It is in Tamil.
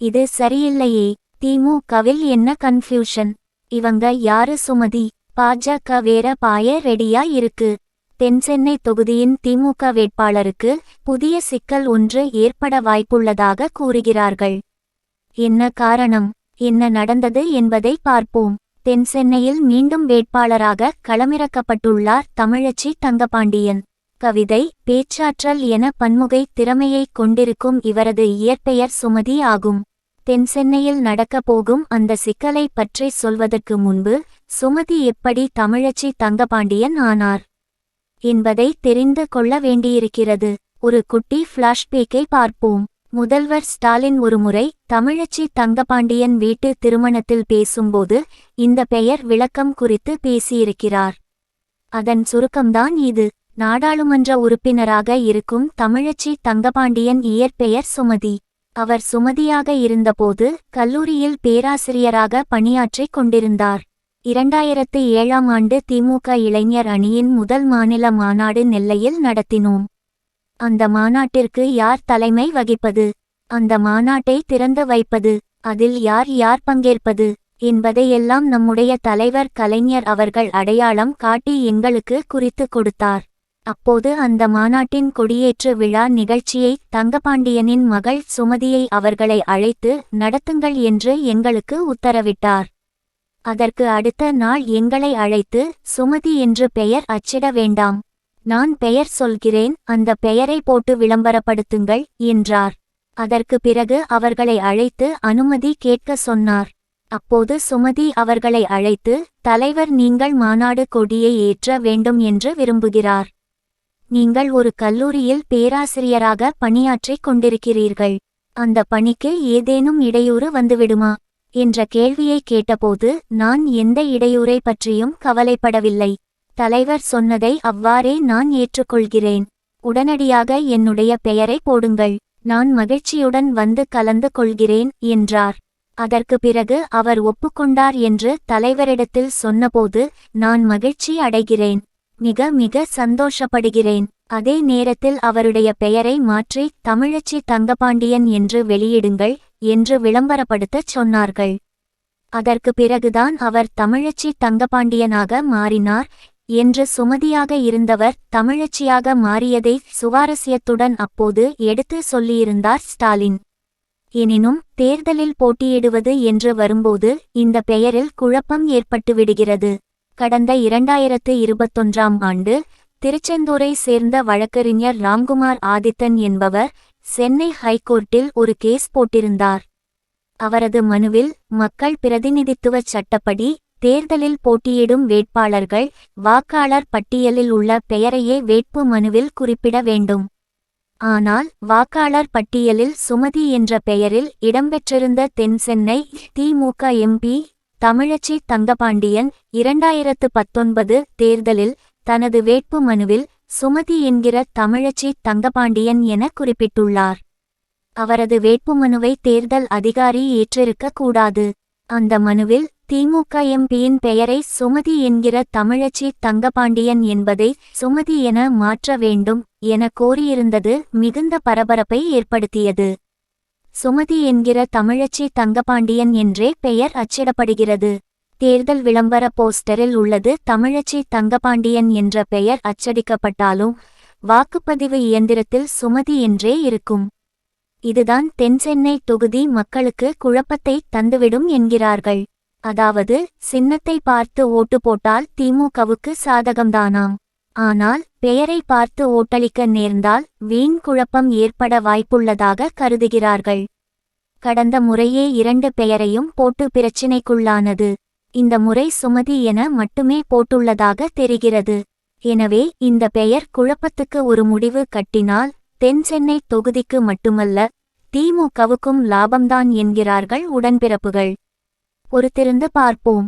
இது சரியில்லையே. திமுகவில் என்ன கன்ஃபியூஷன்? இவங்க யாரு சுமதி? பாஜக வேற பாய ரெடியா இருக்கு. தென்சென்னை தொகுதியின் திமுக வேட்பாளருக்கு புதிய சிக்கல் ஒன்று ஏற்பட வாய்ப்புள்ளதாக கூறுகிறார்கள். என்ன காரணம், என்ன நடந்தது என்பதை பார்ப்போம். தென்சென்னையில் மீண்டும் வேட்பாளராக களமிறக்கப்பட்டுள்ளார் தமிழச்சி தங்கபாண்டியன். கவிதை, பேச்சாற்றல் என பன்முகை திறமையை கொண்டிருக்கும் இவரது இயற்பெயர் சுமதி ஆகும். தென்சென்னையில் நடக்கப் போகும் அந்த சிக்கலை பற்றி சொல்வதற்கு முன்பு, சுமதி எப்படி தமிழச்சி தங்கபாண்டியன் ஆனார் என்பதை தெரிந்து கொள்ள வேண்டியிருக்கிறது. ஒரு குட்டி ஃபிளாஷ்பேக்கை பார்ப்போம். முதல்வர் ஸ்டாலின் ஒருமுறை தமிழச்சி தங்கபாண்டியன் வீட்டு திருமணத்தில் பேசும்போது இந்த பெயர் விளக்கம் குறித்து பேசியிருக்கிறார். அதன் சுருக்கம்தான் இது. நாடாளுமன்ற உறுப்பினராக இருக்கும் தமிழச்சி தங்கபாண்டியன் இயற்பெயர் சுமதி. அவர் சுமதியாக இருந்தபோது கல்லூரியில் பேராசிரியராக பணியாற்றிக் கொண்டிருந்தார். 2007ஆம் ஆண்டு திமுக இளைஞர் அணியின் முதல் மாநில மாநாடு நெல்லையில் நடத்தினோம். அந்த மாநாட்டிற்கு யார் தலைமை வகிப்பது, அந்த மாநாட்டை திறந்து வைப்பது, அதில் யார் யார் பங்கேற்பது என்பதையெல்லாம் நம்முடைய தலைவர் கலைஞர் அவர்கள் அடையாளம் காட்டி எங்களுக்கு குறித்து கொடுத்தார். அப்போது அந்த மாநாட்டின் கொடியேற்று விழா நிகழ்ச்சியை தங்கபாண்டியனின் மகள் சுமதியை அவர்களை அழைத்து நடத்துங்கள் என்று எங்களுக்கு உத்தரவிட்டார். அதற்கு அடுத்த நாள் எங்களை அழைத்து, சுமதி என்று பெயர் அச்சிட வேண்டாம், நான் பெயர் சொல்கிறேன், அந்த பெயரை போட்டு விளம்பரப்படுத்துங்கள் என்றார். அதற்கு பிறகு அவர்களை அழைத்து அனுமதி கேட்க சொன்னார். அப்போது சுமதி அவர்களை அழைத்து, தலைவர் நீங்கள் மாநாடு கொடியை ஏற்ற வேண்டும் என்று விரும்புகிறார். நீங்கள் ஒரு கல்லூரியில் பேராசிரியராக பணியாற்றிக் கொண்டிருக்கிறீர்கள். அந்த பணிக்கு ஏதேனும் இடையூறு வந்துவிடுமா என்ற கேள்வியை கேட்டபோது நான் எந்த இடையூறை பற்றியும் கவலைப்படவில்லை. தலைவர் சொன்னதை அவ்வாறே நான் ஏற்றுக்கொள்கிறேன். உடனடியாக என்னுடைய பெயரை போடுங்கள், நான் மகிழ்ச்சியுடன் வந்து கலந்து கொள்கிறேன் என்றார். அதற்கு பிறகு அவர் ஒப்புக்கொண்டார் என்று தலைவரிடத்தில் சொன்னபோது நான் மகிழ்ச்சி அடைகிறேன், மிக மிக சந்தோஷப்படுகிறேன். அதே நேரத்தில் அவருடைய பெயரை மாற்றி தமிழச்சி தங்கபாண்டியன் என்று வெளியிடுங்கள் என்று விளம்பரப்படுத்தச் சொன்னார்கள். அதற்கு பிறகுதான் அவர் தமிழச்சி தங்கபாண்டியனாக மாறினார் என்று சுமதியாக இருந்தவர் தமிழச்சியாக மாறியதை சுவாரஸ்யத்துடன் அப்போது எடுத்து சொல்லியிருந்தார் ஸ்டாலின். எனினும் தேர்தலில் போட்டியிடுவது என்று வரும்போது இந்த பெயரில் குழப்பம் ஏற்பட்டுவிடுகிறது. கடந்த 2021ஆம் ஆண்டு திருச்செந்தூரை சேர்ந்த வழக்கறிஞர் ராம்குமார் ஆதித்தன் என்பவர் சென்னை ஹைகோர்ட்டில் ஒரு கேஸ் போட்டிருந்தார். அவரது மனுவில் மக்கள் பிரதிநிதித்துவச் சட்டப்படி தேர்தலில் போட்டியிடும் வேட்பாளர்கள் வாக்காளர் பட்டியலில் உள்ள பெயரையே வேட்பு மனுவில் குறிப்பிட வேண்டும். ஆனால் வாக்காளர் பட்டியலில் சுமதி என்ற பெயரில் இடம்பெற்றிருந்த தென்சென்னை திமுக எம்பி தமிழச்சி தங்கபாண்டியன் 2019 தேர்தலில் தனது வேட்பு மனுவில் சுமதி என்கிற தமிழச்சி தங்கபாண்டியன் என குறிப்பிட்டுள்ளார். அவரது வேட்புமனுவை தேர்தல் அதிகாரி ஏற்றிருக்க கூடாது. அந்த மனுவில் திமுக எம்பியின் பெயரை சுமதி என்கிற தமிழச்சி தங்கபாண்டியன் என்பதை சுமதி என மாற்ற வேண்டும் என கோரியிருந்தது மிகுந்த பரபரப்பை ஏற்படுத்தியது. சுமதி என்கிற தமிழச்சி தங்கபாண்டியன் என்றே பெயர் அச்சிடப்படுகிறது. தேர்தல் விளம்பர போஸ்டரில் உள்ளது தமிழச்சி தங்கபாண்டியன் என்ற பெயர் அச்சடிக்கப்பட்டாலும் வாக்குப்பதிவு இயந்திரத்தில் சுமதி என்றே இருக்கும். இதுதான் தென்சென்னை தொகுதி மக்களுக்கு குழப்பத்தை தந்துவிடும் என்கிறார்கள். அதாவது சின்னத்தை பார்த்து ஓட்டு போட்டால் திமுகவுக்கு சாதகம்தானாம். ஆனால் பெயரை பார்த்து ஓட்டளிக்க நேர்ந்தால் வீண் குழப்பம் ஏற்பட வாய்ப்புள்ளதாக கருதுகிறார்கள். கடந்த முறையே 2 பெயரையும் போட்டு பிரச்சினைக்குள்ளானது. இந்த முறை சுமதி என மட்டுமே போட்டுள்ளதாக தெரிகிறது. எனவே இந்த பெயர் குழப்பத்துக்கு ஒரு முடிவு கட்டினால் தென்சென்னை தொகுதிக்கு மட்டுமல்ல திமுகவுக்கும் லாபம்தான் என்கிறார்கள் உடன்பிறப்புகள். பொறுத்திருந்து பார்ப்போம்.